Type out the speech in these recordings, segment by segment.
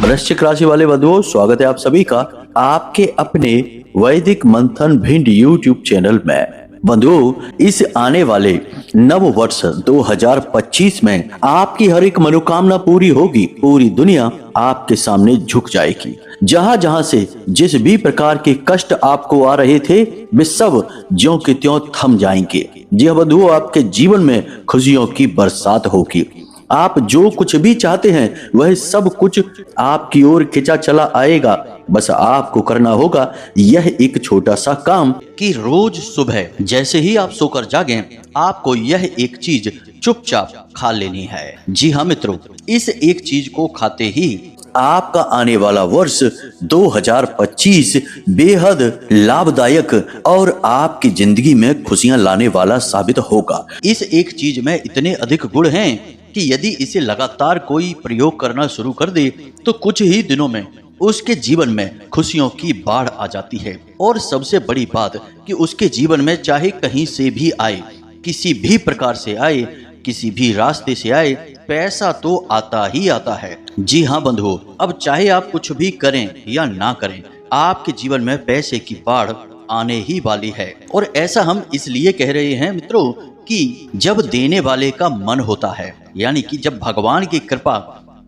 वृश्चिक राशि वाले बंधुओं, स्वागत है आप सभी का आपके अपने वैदिक मंथन भिंड यूट्यूब चैनल में। बंधुओं, इस आने वाले नव वर्ष 2025 में आपकी हर एक मनोकामना पूरी होगी। पूरी दुनिया आपके सामने झुक जाएगी। जहां जहां से जिस भी प्रकार के कष्ट आपको आ रहे थे, वे सब ज्यों के त्यों थम जाएंगे। जी हाँ बंधुओं, आपके जीवन में खुशियों की बरसात होगी। आप जो कुछ भी चाहते हैं वह सब कुछ आपकी ओर खिंचा चला आएगा। बस आपको करना होगा यह एक छोटा सा काम कि रोज सुबह जैसे ही आप सोकर जागें, आपको यह एक चीज चुपचाप खा लेनी है। जी हाँ मित्रों, इस एक चीज को खाते ही आपका आने वाला वर्ष 2025 बेहद लाभदायक और आपकी जिंदगी में खुशियां लाने वाला साबित होगा। इस एक चीज में इतने अधिक गुण हैं कि यदि इसे लगातार कोई प्रयोग करना शुरू कर दे तो कुछ ही दिनों में उसके जीवन में खुशियों की बाढ़ आ जाती है। और सबसे बड़ी बात कि उसके जीवन में चाहे कहीं से भी आए, किसी भी प्रकार से आए, किसी भी रास्ते से आए, पैसा तो आता ही आता है। जी हाँ बंधुओं, अब चाहे आप कुछ भी करें या ना करें, आपके जीवन में पैसे की बाढ़ आने ही वाली है। और ऐसा हम इसलिए कह रहे हैं मित्रों कि जब देने वाले का मन होता है, यानी कि जब भगवान की कृपा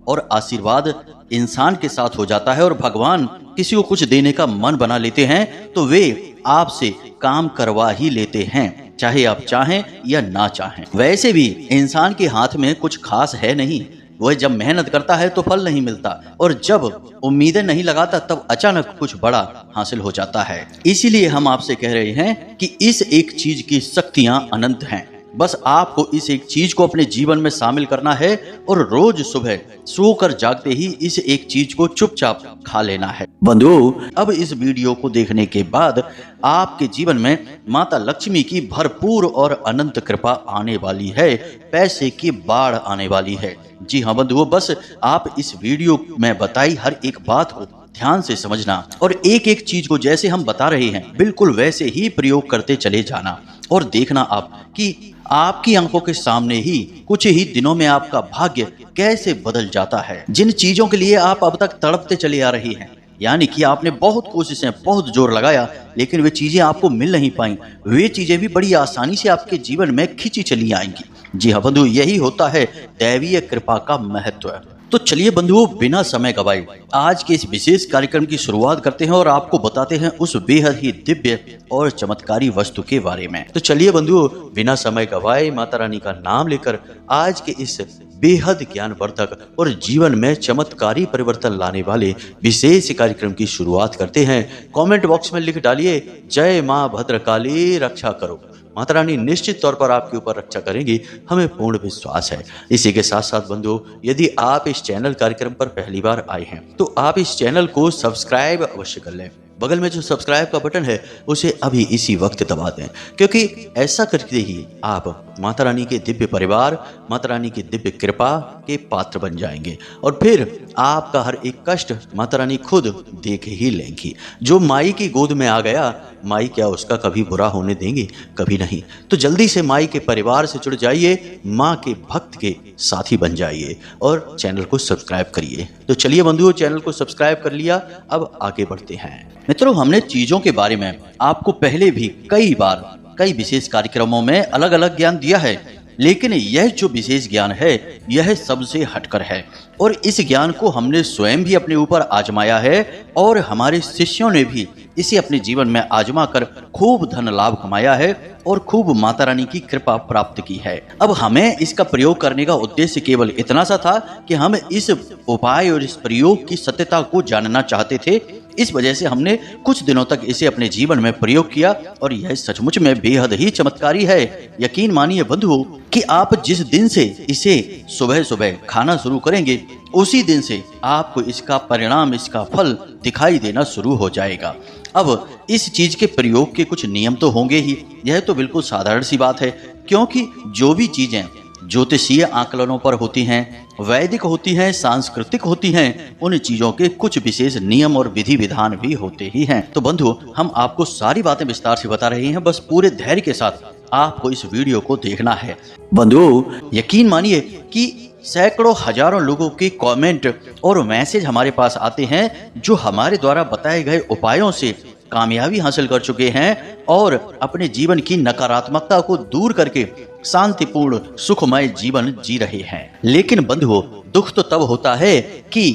और आशीर्वाद इंसान के साथ हो जाता है और भगवान किसी को कुछ देने का मन बना लेते हैं, तो वे आपसे काम करवा ही लेते हैं, चाहे आप चाहें या ना चाहें। वैसे भी इंसान के हाथ में कुछ खास है नहीं। वह जब मेहनत करता है तो फल नहीं मिलता, और जब उम्मीदें नहीं लगाता तब अचानक कुछ बड़ा हासिल हो जाता है। इसीलिए हम आपसे कह रहे हैं कि इस एक चीज की शक्तियां अनंत हैं। बस आपको इस एक चीज को अपने जीवन में शामिल करना है और रोज सुबह सोकर जागते ही इस एक चीज को चुपचाप खा लेना है। बंधुओं, अब इस वीडियो को देखने के बाद आपके जीवन में माता लक्ष्मी की भरपूर और अनंत कृपा आने वाली है। पैसे की बाढ़ आने वाली है। जी हाँ बंधुओं, बस आप इस वीडियो में बताई हर एक बात को ध्यान से समझना और एक एक चीज को जैसे हम बता रहे हैं बिल्कुल वैसे ही प्रयोग करते चले जाना। और देखना आप कि आपकी आंखों के सामने ही कुछ ही दिनों में आपका भाग्य कैसे बदल जाता है। जिन चीजों के लिए आप अब तक तड़पते चले आ रही हैं, यानी कि आपने बहुत कोशिशें, बहुत जोर लगाया, लेकिन वे चीजें आपको मिल नहीं पाई, वे चीजें भी बड़ी आसानी से आपके जीवन में खींची चली आएंगी। जी हाँ बंधु, यही होता है दैवीय कृपा का महत्व। तो चलिए बंधुओं, बिना समय गवाए आज के इस विशेष कार्यक्रम की शुरुआत करते हैं और आपको बताते हैं उस बेहद ही दिव्य और चमत्कारी वस्तु के बारे में। तो चलिए बंधुओं, बिना समय गवाए माता रानी का नाम लेकर आज के इस बेहद ज्ञानवर्धक और जीवन में चमत्कारी परिवर्तन लाने वाले विशेष कार्यक्रम की शुरुआत करते हैं। कमेंट बॉक्स में लिख डालिए, जय मां भद्रकाली रक्षा करो। माता रानी निश्चित तौर पर आपके ऊपर रक्षा करेंगी, हमें पूर्ण विश्वास है। इसी के साथ साथ बंधुओं, यदि आप इस चैनल कार्यक्रम पर पहली बार आए हैं तो आप इस चैनल को सब्सक्राइब अवश्य कर लें। बगल में जो सब्सक्राइब का बटन है उसे अभी इसी वक्त दबा दें, क्योंकि ऐसा करके ही आप माता रानी के दिव्य परिवार, माता रानी की दिव्य कृपा के पात्र बन जाएंगे और फिर आपका हर एक कष्ट माता रानी खुद देख ही लेंगी। जो माई की गोद में आ गया, माई क्या उसका कभी बुरा होने देंगे? कभी नहीं। तो जल्दी से माई के परिवार से जुड़ जाइए, माँ के भक्त के साथी बन जाइए और चैनल को सब्सक्राइब करिए। तो चलिए बंधुओं, चैनल को सब्सक्राइब कर लिया, अब आगे बढ़ते हैं। मित्रों, हमने चीजों के बारे में आपको पहले भी कई बार कई विशेष कार्यक्रमों में अलग अलग ज्ञान दिया है, लेकिन यह जो विशेष ज्ञान है यह सबसे हटकर है और इस ज्ञान को हमने स्वयं भी अपने ऊपर आजमाया है और हमारे शिष्यों ने भी इसे अपने जीवन में आजमा कर खूब धन लाभ कमाया है और खूब माता रानी की कृपा प्राप्त की है। अब हमें इसका प्रयोग करने का उद्देश्य केवल इतना सा था कि हम इस उपाय और इस प्रयोग की सत्यता को जानना चाहते थे। इस वजह से हमने कुछ दिनों तक इसे अपने जीवन में प्रयोग किया और यह सचमुच में बेहद ही चमत्कारी है। यकीन मानिए बंधुओं कि आप जिस दिन से इसे सुबह सुबह खाना शुरू करेंगे उसी दिन से आपको इसका परिणाम, इसका फल दिखाई देना शुरू हो जाएगा। अब इस चीज के प्रयोग के कुछ नियम तो होंगे ही, यह तो बिल्कुल साधारण सी बात है, क्योंकि जो भी चीजें ज्योतिषीय आकलनों पर होती हैं, वैदिक होती हैं, सांस्कृतिक होती हैं, उन चीजों के कुछ विशेष नियम और विधि विधान भी होते ही हैं। तो बंधु, हम आपको सारी बातें विस्तार से बता रहे हैं, बस पूरे धैर्य के साथ आपको इस वीडियो को देखना है। बंधु, यकीन मानिए कि सैकड़ों हजारों लोगों के कमेंट और मैसेज हमारे पास आते हैं जो हमारे द्वारा बताए गए उपायों से कामयाबी हासिल कर चुके हैं और अपने जीवन की नकारात्मकता को दूर करके शांतिपूर्ण सुखमय जीवन जी रहे हैं। लेकिन बंधुओं, दुख तो तब होता है कि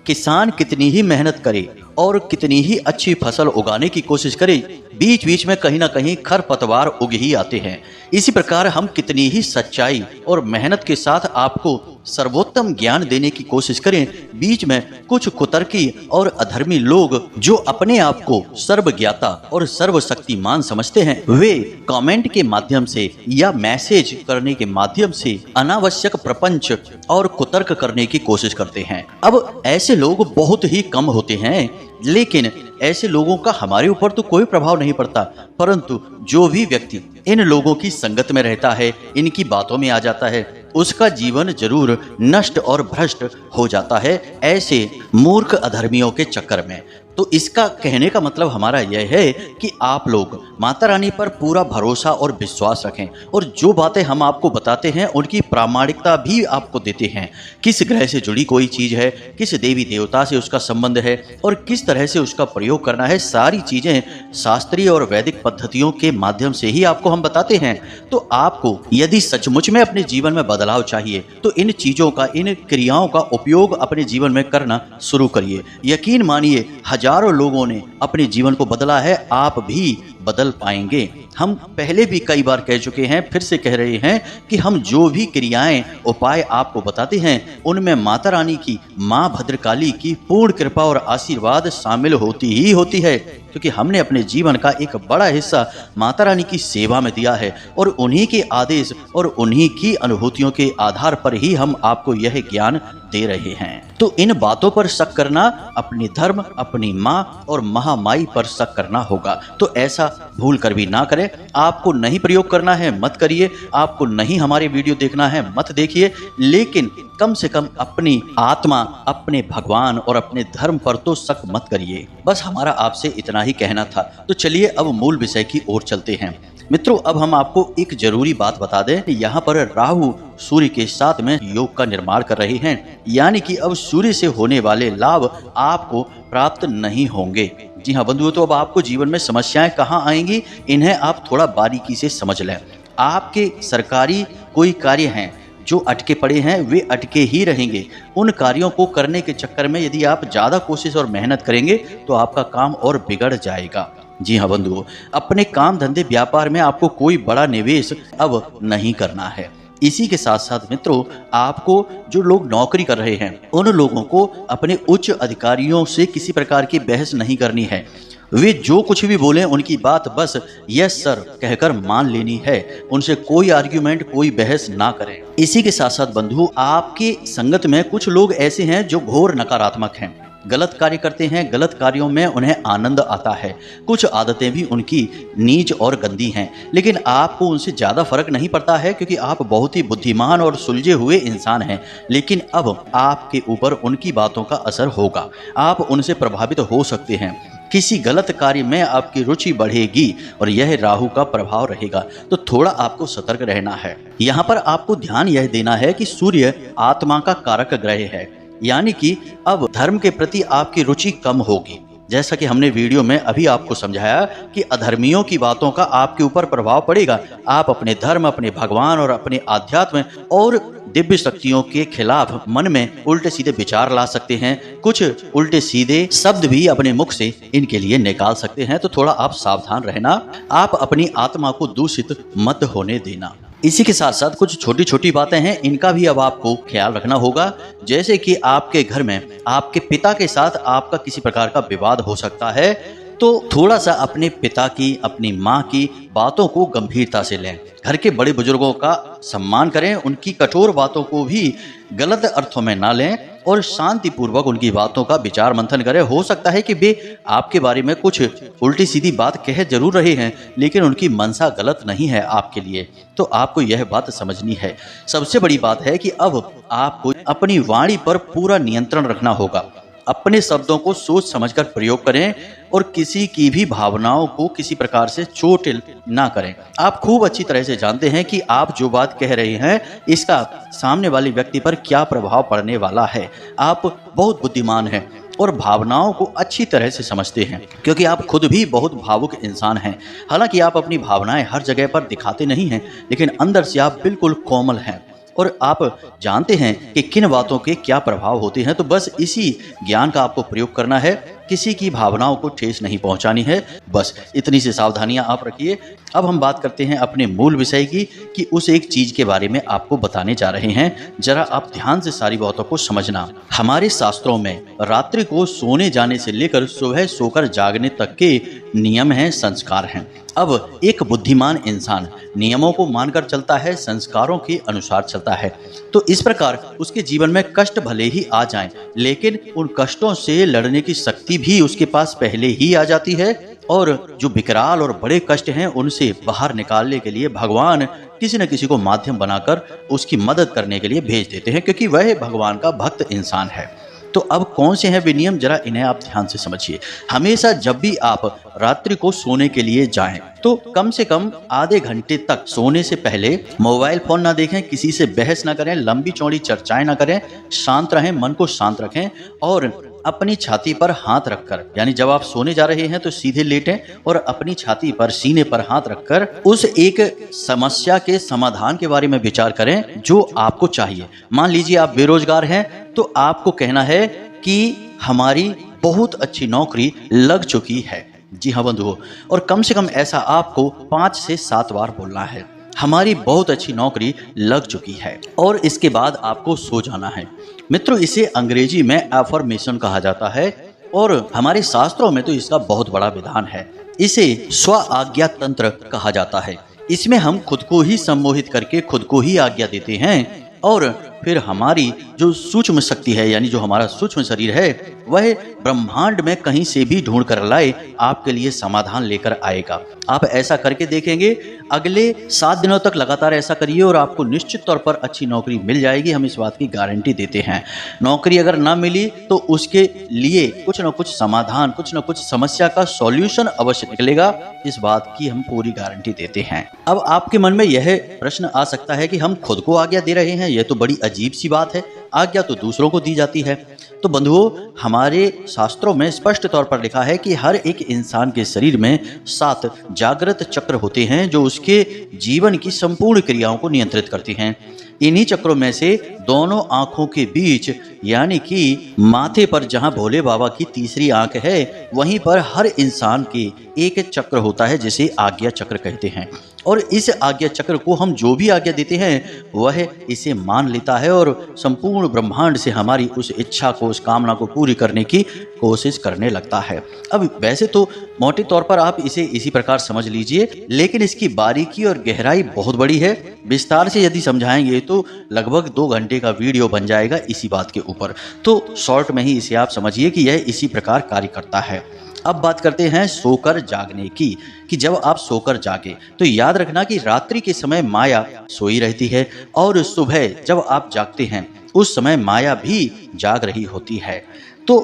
किसान कितनी ही मेहनत करे और कितनी ही अच्छी फसल उगाने की कोशिश करे, बीच बीच में कहीं ना कहीं खरपतवार उग ही आते हैं। इसी प्रकार हम कितनी ही सच्चाई और मेहनत के साथ आपको सर्वोत्तम ज्ञान देने की कोशिश करें, बीच में कुछ कुतर्की और अधर्मी लोग जो अपने आप को सर्वज्ञाता और सर्वशक्तिमान समझते हैं, वे कमेंट के माध्यम से या मैसेज करने के माध्यम से अनावश्यक प्रपंच और कुतर्क करने की कोशिश करते हैं। अब ऐसे लोग बहुत ही कम होते हैं, लेकिन ऐसे लोगों का हमारे ऊपर तो कोई प्रभाव नहीं पड़ता, परंतु जो भी व्यक्ति इन लोगों की संगत में रहता है, इनकी बातों में आ जाता है, उसका जीवन जरूर नष्ट और भ्रष्ट हो जाता है ऐसे मूर्ख अधर्मियों के चक्कर में। तो इसका कहने का मतलब हमारा यह है कि आप लोग माता रानी पर पूरा भरोसा और विश्वास रखें और जो बातें हम आपको बताते हैं उनकी प्रामाणिकता भी आपको देते हैं। किस ग्रह से जुड़ी कोई चीज़ है, किस देवी देवता से उसका संबंध है और किस तरह से उसका प्रयोग करना है, सारी चीज़ें शास्त्रीय और वैदिक पद्धतियों के माध्यम से ही आपको हम बताते हैं। तो आपको यदि सचमुच में अपने जीवन में बदलाव चाहिए तो इन चीज़ों का, इन क्रियाओं का उपयोग अपने जीवन में करना शुरू करिए। यकीन मानिए, हजारों लोगों ने अपने जीवन को बदला है, आप भी बदल पाएंगे। हम पहले भी कई बार कह चुके हैं, फिर से कह रहे हैं कि हम जो भी क्रियाएं, उपाय आपको बताते हैं उनमें माता रानी की, माँ भद्रकाली की पूर्ण कृपा और आशीर्वाद शामिल होती ही होती है, क्योंकि हमने अपने जीवन का एक बड़ा हिस्सा माता रानी की सेवा में दिया है और उन्हीं के आदेश और उन्हीं की अनुभूतियों के आधार पर ही हम आपको यह ज्ञान दे रहे हैं। तो इन बातों पर शक करना अपने धर्म, अपनी माँ और महामाई पर शक करना होगा। तो ऐसा भूल कर भी ना करें। आपको नहीं प्रयोग करना है मत करिए, आपको नहीं हमारे वीडियो देखना है मत देखिए, लेकिन कम से कम अपनी आत्मा, अपने भगवान और अपने धर्म पर तो शक मत करिए। बस हमारा आपसे इतना ही कहना था। तो चलिए अब मूल विषय की ओर चलते हैं। मित्रों, अब हम आपको एक जरूरी बात बता दें, यहाँ पर राहु सूर्य के साथ में योग का निर्माण कर रहे हैं, यानी कि अब सूर्य से होने वाले लाभ आपको प्राप्त नहीं होंगे। जी हाँ बंधुओं, तो अब आपको जीवन में समस्याएं कहाँ आएंगी, इन्हें आप थोड़ा बारीकी से समझ लें। आपके सरकारी कोई कार्य हैं जो अटके पड़े हैं, वे अटके ही रहेंगे। उन कार्यों को करने के चक्कर में यदि आप ज़्यादा कोशिश और मेहनत करेंगे तो आपका काम और बिगड़ जाएगा। जी हाँ बंधुओं, अपने काम धंधे व्यापार में आपको कोई बड़ा निवेश अब नहीं करना है। इसी के साथ साथ मित्रों, आपको जो लोग नौकरी कर रहे हैं उन लोगों को अपने उच्च अधिकारियों से किसी प्रकार की बहस नहीं करनी है। वे जो कुछ भी बोलें उनकी बात बस यस सर कहकर मान लेनी है, उनसे कोई आर्ग्यूमेंट, कोई बहस ना करें। इसी के साथ साथ बंधु, आपके संगत में कुछ लोग ऐसे हैं जो घोर नकारात्मक हैं, गलत कार्य करते हैं, गलत कार्यों में उन्हें आनंद आता है, कुछ आदतें भी उनकी नीच और गंदी हैं, लेकिन आपको उनसे ज़्यादा फर्क नहीं पड़ता है क्योंकि आप बहुत ही बुद्धिमान और सुलझे हुए इंसान हैं। लेकिन अब आपके ऊपर उनकी बातों का असर होगा, आप उनसे प्रभावित हो सकते हैं, किसी गलत कार्य में आपकी रुचि बढ़ेगी और यह राहु का प्रभाव रहेगा। तो थोड़ा आपको सतर्क रहना है। यहाँ पर आपको ध्यान यह देना है कि सूर्य आत्मा का कारक ग्रह है, यानी कि अब धर्म के प्रति आपकी रुचि कम होगी। जैसा कि हमने वीडियो में अभी आपको समझाया कि अधर्मियों की बातों का आपके ऊपर प्रभाव पड़ेगा। आप अपने धर्म, अपने भगवान और अपने आध्यात्म और दिव्य शक्तियों के खिलाफ मन में उल्टे सीधे विचार ला सकते हैं, कुछ उल्टे सीधे शब्द भी अपने मुख से इनके लिए निकाल सकते हैं। तो थोड़ा आप सावधान रहना, आप अपनी आत्मा को दूषित मत होने देना। इसी के साथ साथ कुछ छोटी छोटी बातें हैं, इनका भी अब आपको ख्याल रखना होगा। जैसे कि आपके घर में आपके पिता के साथ आपका किसी प्रकार का विवाद हो सकता है, तो थोड़ा सा अपने पिता की, अपनी माँ की बातों को गंभीरता से लें। घर के बड़े बुजुर्गों का सम्मान करें, उनकी कठोर बातों को भी गलत अर्थों में ना लें और शांतिपूर्वक उनकी बातों का विचार मंथन करें। हो सकता है कि वे आपके बारे में कुछ उल्टी सीधी बात कह जरूर रहे हैं, लेकिन उनकी मनसा गलत नहीं है आपके लिए, तो आपको यह बात समझनी है। सबसे बड़ी बात है कि अब आपको अपनी वाणी पर पूरा नियंत्रण रखना होगा। अपने शब्दों को सोच समझकर प्रयोग करें और किसी की भी भावनाओं को किसी प्रकार से चोट ना करें। आप खूब अच्छी तरह से जानते हैं कि आप जो बात कह रहे हैं इसका सामने वाले व्यक्ति पर क्या प्रभाव पड़ने वाला है। आप बहुत बुद्धिमान हैं और भावनाओं को अच्छी तरह से समझते हैं, क्योंकि आप खुद भी बहुत भावुक इंसान हैं। हालांकि आप अपनी भावनाएं हर जगह पर दिखाते नहीं हैं, लेकिन अंदर से आप बिल्कुल कोमल हैं और आप जानते हैं कि किन बातों के क्या प्रभाव होते हैं। तो बस इसी ज्ञान का आपको प्रयोग करना है, किसी की भावनाओं को ठेस नहीं पहुंचानी है। बस इतनी सी सावधानियां आप रखिए। अब हम बात करते हैं अपने मूल विषय की, कि उस एक चीज के बारे में आपको बताने जा रहे हैं। जरा आप ध्यान से सारी बातों को समझना। हमारे शास्त्रों में रात्रि को सोने जाने से लेकर सुबह सोकर जागने तक के नियम हैं, संस्कार हैं। अब एक बुद्धिमान इंसान नियमों को मानकर चलता है, संस्कारों के अनुसार चलता है, तो इस प्रकार उसके जीवन में कष्ट भले ही आ जाएं, लेकिन उन कष्टों से लड़ने की शक्ति भी उसके पास पहले ही आ जाती है। और जो विकराल और बड़े कष्ट हैं उनसे बाहर निकालने के लिए भगवान किसी न किसी को माध्यम बनाकर उसकी मदद करने के लिए भेज देते हैं, क्योंकि वह भगवान का भक्त इंसान है। तो अब कौन से हैं वे नियम, जरा इन्हें आप ध्यान से समझिए। हमेशा जब भी आप रात्रि को सोने के लिए जाएं तो कम से कम आधे घंटे तक सोने से पहले मोबाइल फोन ना देखें, किसी से बहस ना करें, लंबी चौड़ी चर्चाएं ना करें, शांत रहें, मन को शांत रखें और अपनी छाती पर हाथ रखकर, यानी जब आप सोने जा रहे हैं तो सीधे लेटें और अपनी छाती पर, सीने पर हाथ रखकर उस एक समस्या के समाधान के बारे में विचार करें जो आपको चाहिए। मान लीजिए आप बेरोजगार हैं तो आपको कहना है कि हमारी बहुत अच्छी नौकरी लग चुकी है। जी हाँ बंधुओं, और कम से कम ऐसा आपको 5 से 7 बार बोलना है, हमारी बहुत अच्छी नौकरी लग चुकी है। और इसके बाद आपको सो जाना है। मित्रों, इसे अंग्रेजी में एफर्मेशन कहा जाता है और हमारे शास्त्रों में तो इसका बहुत बड़ा विधान है। इसे स्व आज्ञा तंत्र कहा जाता है। इसमें हम खुद को ही सम्मोहित करके खुद को ही आज्ञा देते हैं और फिर हमारी जो सूक्ष्म शक्ति है, यानी जो हमारा सूक्ष्म शरीर है, वह ब्रह्मांड में कहीं से भी ढूंढ कर लाए आपके लिए समाधान लेकर आएगा। आप ऐसा करके देखेंगे, अगले 7 दिनों तक लगातार ऐसा करिए और आपको निश्चित तौर पर अच्छी नौकरी मिल जाएगी। हम इस बात की गारंटी देते हैं। नौकरी अगर ना मिली तो उसके लिए कुछ न कुछ समाधान, कुछ न कुछ समस्या का सॉल्यूशन अवश्य निकलेगा। इस बात की हम पूरी गारंटी देते हैं। अब आपके मन में यह प्रश्न आ सकता है कि हम खुद को आज्ञा दे रहे हैं, यह तो बड़ी अजीब सी बात है, आज्ञा तो दूसरों को दी जाती है। तो बंधुओं, हमारे शास्त्रों में स्पष्ट तौर पर लिखा है कि हर एक इंसान के शरीर में 7 जागृत चक्र होते हैं जो उसके जीवन की संपूर्ण क्रियाओं को नियंत्रित करती हैं। इन्हीं चक्रों में से दोनों आंखों के बीच, यानी कि माथे पर जहां भोले बाबा की तीसरी आंख है, वहीं पर हर इंसान के एक चक्र होता है जिसे आज्ञा चक्र कहते हैं। और इस आज्ञा चक्र को हम जो भी आज्ञा देते हैं वह इसे मान लेता है और संपूर्ण ब्रह्मांड से हमारी उस इच्छा को, उस कामना को पूरी करने की कोशिश करने लगता है। अब वैसे तो मोटे तौर पर आप इसे इसी प्रकार समझ लीजिए, लेकिन इसकी बारीकी और गहराई बहुत बड़ी है। विस्तार से यदि समझाएंगे तो लगभग 2 घंटे का वीडियो बन जाएगा इसी बात के ऊपर। तो शॉर्ट में ही इसे आप समझिए कि यह इसी प्रकार कार्य करता है। अब बात करते हैं सोकर जागने की, कि जब आप सोकर जागे तो याद रखना कि रात्रि के समय माया सोई रहती है और सुबह जब आप जागते हैं उस समय माया भी जाग रही होती है। तो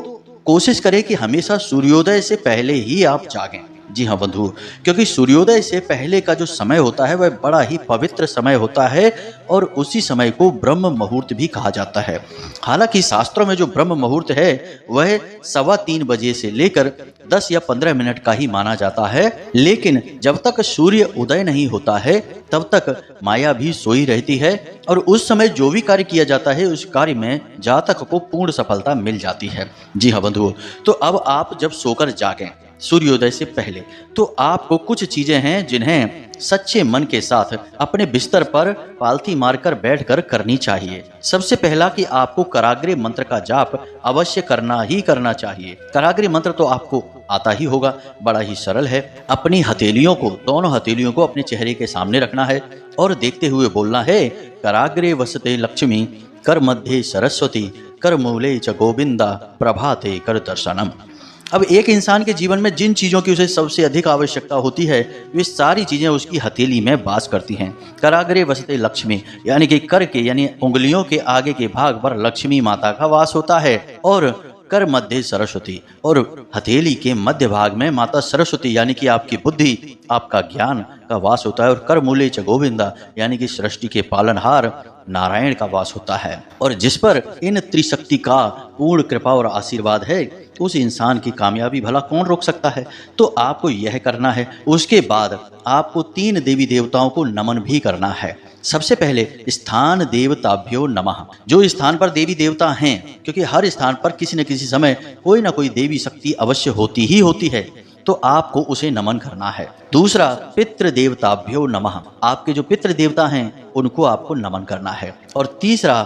कोशिश करें कि हमेशा सूर्योदय से पहले ही आप जागें। जी हाँ बंधु, क्योंकि सूर्योदय से पहले का जो समय होता है वह बड़ा ही पवित्र समय होता है और उसी समय को ब्रह्म मुहूर्त भी कहा जाता है। हालांकि शास्त्रों में जो ब्रह्म मुहूर्त है वह 3:15 बजे से लेकर 10 या 15 मिनट का ही माना जाता है, लेकिन जब तक सूर्य उदय नहीं होता है तब तक माया भी सोई रहती है और उस समय जो भी कार्य किया जाता है उस कार्य में जातक को पूर्ण सफलता मिल जाती है। जी हाँ बंधुओं, तो अब आप जब सोकर जागें सूर्योदय से पहले, तो आपको कुछ चीजें हैं जिन्हें सच्चे मन के साथ अपने बिस्तर पर पालथी मारकर बैठकर करनी चाहिए। सबसे पहला कि आपको कराग्रे मंत्र का जाप अवश्य करना ही करना चाहिए। कराग्रे मंत्र तो आपको आता ही होगा, बड़ा ही सरल है। अपनी हथेलियों को, दोनों हथेलियों को अपने चेहरे के सामने रखना है और देखते हुए बोलना है, कराग्रे वसते लक्ष्मी, कर मध्य सरस्वती, कर मूले च गोविंदा, प्रभाते कर दर्शनम। अब एक इंसान के जीवन में जिन चीज़ों की उसे सबसे अधिक आवश्यकता होती है वे सारी चीज़ें उसकी हथेली में वास करती हैं। कराग्रे वसते लक्ष्मी, यानी कि कर के, यानी उंगलियों के आगे के भाग पर लक्ष्मी माता का वास होता है और कर मध्य सरस्वती, और हथेली के मध्य भाग में माता सरस्वती यानी कि आपकी बुद्धि, आपका ज्ञान का वास होता है। और कर मूले च गोविंदा यानी कि सृष्टि के पालनहार नारायण का वास होता है। और जिस पर इन त्रिशक्ति का पूर्ण कृपा और आशीर्वाद है, उस इंसान की कामयाबी भला कौन रोक सकता है। तो आपको यह करना है। उसके बाद आपको 3 देवी देवताओं को नमन भी करना है। सबसे पहले स्थान देवताभ्यो नमः। जो स्थान पर देवी देवता हैं, क्योंकि हर स्थान पर किसी न किसी समय कोई ना कोई देवी शक्ति अवश्य होती ही होती है, तो आपको उसे नमन करना है। दूसरा, पितृ देवताभ्यो नमः। आपके जो पितृ देवता हैं उनको आपको नमन करना है। और तीसरा,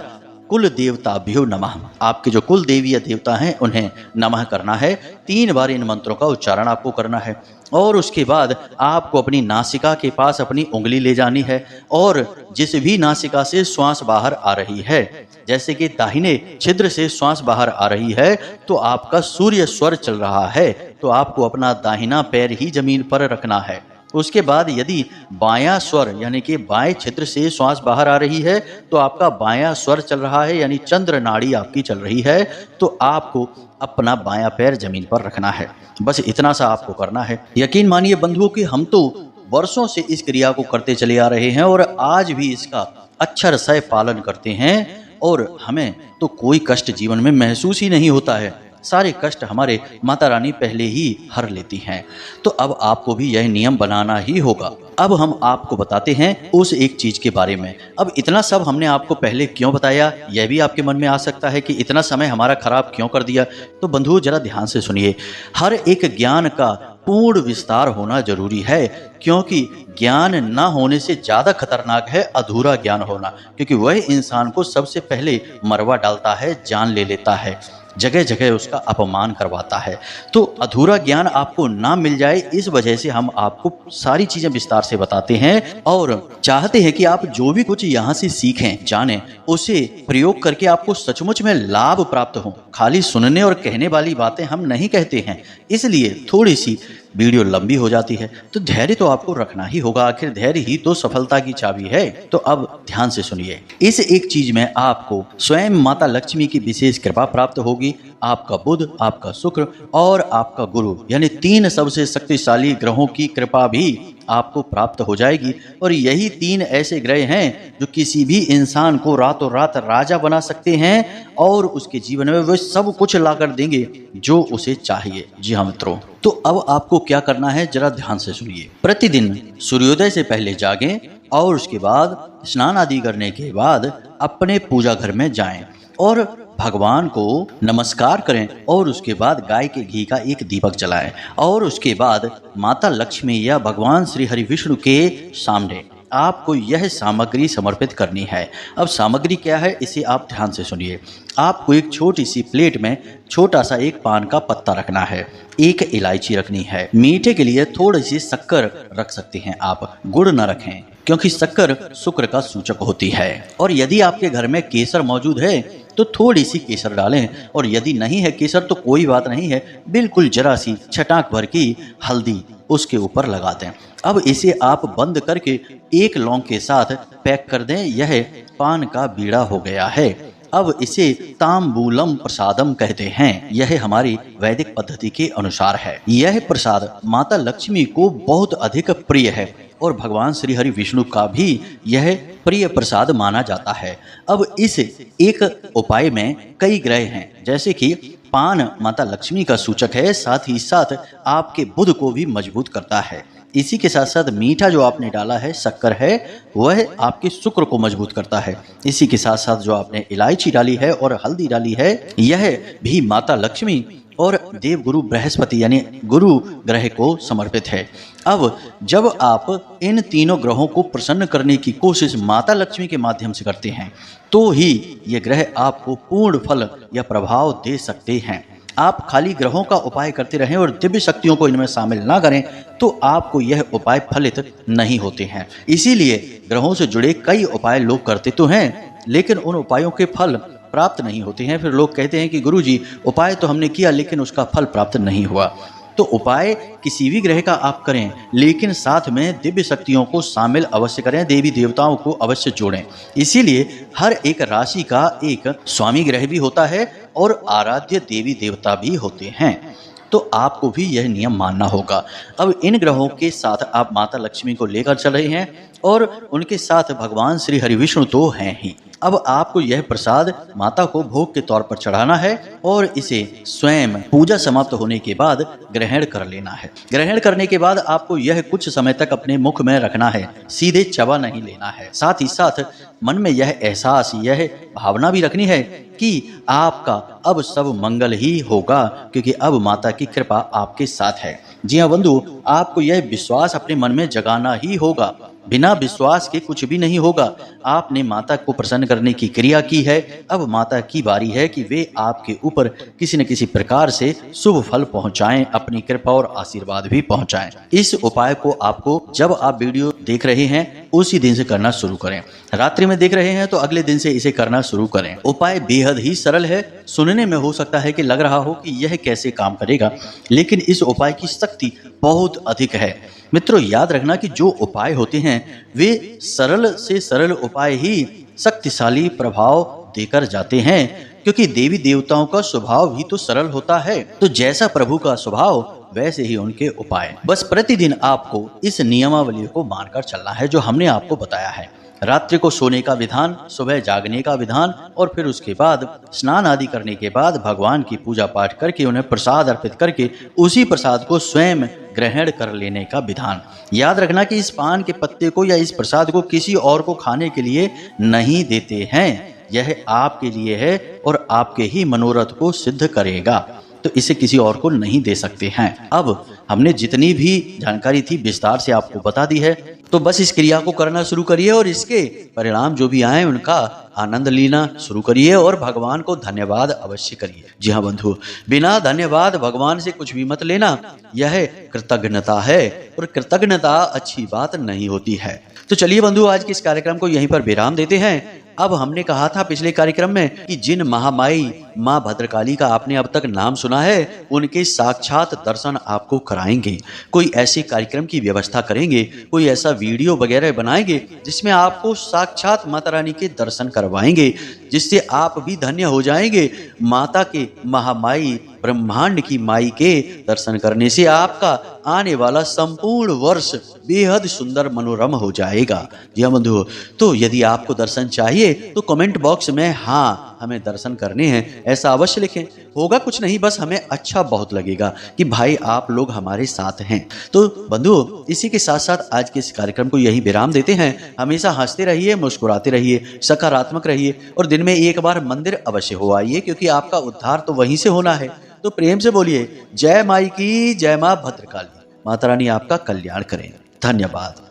कुल देवताभ्यो नमः। आपके जो कुल देवी या देवता हैं उन्हें नमः करना है। 3 बार इन मंत्रों का उच्चारण आपको करना है। और उसके बाद आपको अपनी नासिका के पास अपनी उंगली ले जानी है, और जिस भी नासिका से श्वास बाहर आ रही है, जैसे कि दाहिने छिद्र से श्वास बाहर आ रही है तो आपका सूर्य स्वर चल रहा है, तो आपको अपना दाहिना पैर ही जमीन पर रखना है। उसके बाद यदि बायां स्वर यानी कि बाएं छिद्र से श्वास बाहर आ रही है तो आपका बायां स्वर चल रहा है, यानी चंद्र नाड़ी आपकी चल रही है, तो आपको अपना बायां पैर जमीन पर रखना है। बस इतना सा आपको करना है। यकीन मानिए बंधुओं कि हम तो वर्षों से इस क्रिया को करते चले आ रहे हैं और आज भी इसका अक्षर सह पालन करते हैं, और हमें तो कोई कष्ट जीवन में महसूस ही नहीं होता है। सारे कष्ट हमारे माता रानी पहले ही हर लेती हैं। तो अब आपको भी यह नियम बनाना ही होगा। अब हम आपको बताते हैं उस एक चीज के बारे में। अब इतना सब हमने आपको पहले क्यों बताया, यह भी आपके मन में आ सकता है कि इतना समय हमारा खराब क्यों कर दिया। तो बंधुओं जरा ध्यान से सुनिए। हर एक ज्ञान का पूर्ण विस्तार होना जरूरी है, क्योंकि ज्ञान न होने से ज्यादा खतरनाक है अधूरा ज्ञान होना, क्योंकि वह इंसान को सबसे पहले मरवा डालता है, जान ले लेता है, जगह जगह उसका अपमान करवाता है। तो अधूरा ज्ञान आपको ना मिल जाए, इस वजह से हम आपको सारी चीजें विस्तार से बताते हैं और चाहते हैं कि आप जो भी कुछ यहाँ से सीखें, जानें, उसे प्रयोग करके आपको सचमुच में लाभ प्राप्त हो। खाली सुनने और कहने वाली बातें हम नहीं कहते हैं, इसलिए थोड़ी सी वीडियो लंबी हो जाती है। तो धैर्य तो आपको रखना ही होगा, आखिर धैर्य ही तो सफलता की चाबी है। तो अब ध्यान से सुनिए। इस एक चीज में आपको स्वयं माता लक्ष्मी की विशेष कृपा प्राप्त होगी। आपका बुध, आपका शुक्र और आपका गुरु यानी 3 सबसे शक्तिशाली ग्रहों की कृपा भी आपको प्राप्त हो जाएगी। और यही 3 ऐसे ग्रह हैं जो किसी भी इंसान को रातों रात राजा बना सकते हैं और उसके जीवन में वे सब कुछ ला कर देंगे जो उसे चाहिए। जी हाँ मित्रों, तो अब आपको क्या करना है जरा ध्यान से सुनिए। प्रतिदिन सूर्योदय से पहले जागें और उसके बाद स्नान आदि करने के बाद अपने पूजा घर में जाएं और भगवान को नमस्कार करें, और उसके बाद गाय के घी का एक दीपक जलाएं, और उसके बाद माता लक्ष्मी या भगवान श्री हरि विष्णु के सामने आपको यह सामग्री समर्पित करनी है। अब सामग्री क्या है इसे आप ध्यान से सुनिए। आपको एक छोटी सी प्लेट में छोटा सा एक पान का पत्ता रखना है, एक इलायची रखनी है, मीठे के लिए थोड़ी सी शक्कर रख सकते हैं आप, गुड़ न रखें क्योंकि शक्कर शुक्र का सूचक होती है। और यदि आपके घर में केसर मौजूद है तो थोड़ी सी केसर डालें, और यदि नहीं है केसर तो कोई बात नहीं है, बिल्कुल जरा सी छटाक भर की हल्दी उसके ऊपर लगा दें। अब इसे आप बंद करके एक लौंग के साथ पैक कर दें। यह पान का बीड़ा हो गया है। अब इसे तांबूलम प्रसादम कहते हैं। यह हमारी वैदिक पद्धति के अनुसार है। यह प्रसाद माता लक्ष्मी को बहुत अधिक प्रिय है और भगवान श्री हरि विष्णु का भी यह प्रिय प्रसाद माना जाता है। अब इस एक उपाय में कई ग्रह हैं, जैसे कि पान माता लक्ष्मी का सूचक है, साथ ही साथ आपके बुध को भी मजबूत करता है। इसी के साथ साथ मीठा जो आपने डाला है, शक्कर है, वह आपके शुक्र को मजबूत करता है। इसी के साथ साथ जो आपने इलायची डाली है और हल्दी डाली है, यह भी माता लक्ष्मी और देव गुरु बृहस्पति यानी गुरु ग्रह को समर्पित है। अब जब आप इन तीनों ग्रहों को प्रसन्न करने की कोशिश माता लक्ष्मी के माध्यम से करते हैं तो ही ये ग्रह आपको पूर्ण फल या प्रभाव दे सकते हैं। आप खाली ग्रहों का उपाय करते रहें और दिव्य शक्तियों को इनमें शामिल ना करें तो आपको यह उपाय फलित नहीं होते हैं। इसीलिए ग्रहों से जुड़े कई उपाय लोग करते तो हैं, लेकिन उन उपायों के फल प्राप्त नहीं होते हैं। फिर लोग कहते हैं कि गुरुजी उपाय तो हमने किया लेकिन उसका फल प्राप्त नहीं हुआ। तो उपाय किसी भी ग्रह का आप करें, लेकिन साथ में दिव्य शक्तियों को शामिल अवश्य करें, देवी देवताओं को अवश्य जोड़ें। इसीलिए हर एक राशि का एक स्वामी ग्रह भी होता है और आराध्य देवी देवता भी होते हैं, तो आपको भी यह नियम मानना होगा। अब इन ग्रहों के साथ आप माता लक्ष्मी को लेकर चल रहे हैं और उनके साथ भगवान श्री हरिविष्णु तो हैं ही। अब आपको यह प्रसाद माता को भोग के तौर पर चढ़ाना है और इसे स्वयं पूजा समाप्त होने के बाद ग्रहण कर लेना है। ग्रहण करने के बाद आपको यह कुछ समय तक अपने मुख में रखना है, सीधे चबा नहीं लेना है। साथ ही साथ मन में यह एहसास, यह भावना भी रखनी है कि आपका अब सब मंगल ही होगा, क्योंकि अब माता की कृपा आपके साथ है। जी हाँ बंधु, आपको यह विश्वास अपने मन में जगाना ही होगा। बिना विश्वास के कुछ भी नहीं होगा। आपने माता को प्रसन्न करने की क्रिया की है, अब माता की बारी है कि वे आपके ऊपर किसी न किसी प्रकार से शुभ फल पहुंचाएं, अपनी कृपा और आशीर्वाद भी पहुंचाएं। इस उपाय को आपको जब आप वीडियो देख रहे हैं उसी दिन से करना शुरू करें। रात्रि में देख रहे हैं तो अगले दिन से इसे करना शुरू करें। उपाय बेहद ही सरल है। सुनने में हो सकता है कि लग रहा हो कि यह कैसे काम करेगा, लेकिन इस उपाय की शक्ति बहुत अधिक है। मित्रों, याद रखना कि जो उपाय होते हैं वे सरल से सरल उपाय ही शक्तिशाली प्रभाव देकर जाते हैं, क्योंकि देवी देवताओं का स्वभाव भी तो सरल होता है। तो जैसा प्रभु का स्वभाव वैसे ही उनके उपाय। बस प्रतिदिन आपको इस नियमावली को मानकर चलना है जो हमने आपको बताया है। रात्रि को सोने का विधान, सुबह जागने का विधान और फिर उसके बाद स्नान आदि करने के बाद भगवान की पूजा पाठ करके उन्हें प्रसाद अर्पित करके उसी प्रसाद को स्वयं ग्रहण कर लेने का विधान। याद रखना कि इस पान के पत्ते को या इस प्रसाद को किसी और को खाने के लिए नहीं देते हैं। यह आपके लिए है और आपके ही मनोरथ को सिद्ध करेगा, तो इसे किसी और को नहीं दे सकते हैं। अब हमने जितनी भी जानकारी थी विस्तार से आपको बता दी है, तो बस इस क्रिया को करना शुरू करिए और इसके परिणाम जो भी आए उनका आनंद लेना शुरू करिए और भगवान को धन्यवाद अवश्य करिए। जी हाँ बंधु, बिना धन्यवाद भगवान से कुछ भी मत लेना, यह कृतज्ञता है और कृतज्ञता अच्छी बात नहीं होती है। तो चलिए बंधु, आज के इस कार्यक्रम को यहीं पर विराम देते हैं। अब हमने कहा था पिछले कार्यक्रम में कि जिन महामाई माँ भद्रकाली का आपने अब तक नाम सुना है उनके साक्षात दर्शन आपको कराएंगे। कोई ऐसे कार्यक्रम की व्यवस्था करेंगे, कोई ऐसा वीडियो वगैरह बनाएंगे जिसमें आपको साक्षात माता रानी के दर्शन करवाएंगे, जिससे आप भी धन्य हो जाएंगे। माता के महामाई ब्रह्मांड की माई के दर्शन करने से आपका आने वाला संपूर्ण वर्ष बेहद सुंदर मनोरम हो जाएगा। जी हाँ बंधु, तो यदि आपको दर्शन चाहिए तो कमेंट बॉक्स में हाँ हमें दर्शन करने हैं ऐसा अवश्य लिखें। होगा कुछ नहीं, बस हमें अच्छा बहुत लगेगा कि भाई आप लोग हमारे साथ हैं। तो बंधु, इसी के साथ साथ आज के इस कार्यक्रम को यही विराम देते हैं। हमेशा हंसते रहिए, मुस्कुराते रहिए, सकारात्मक रहिए और दिन में एक बार मंदिर अवश्य हो आइए, क्योंकि आपका उद्धार तो वहीं से होना है। तो प्रेम से बोलिए जय माई की, जय माँ भद्रकाली। माता रानी आपका कल्याण करें। धन्यवाद।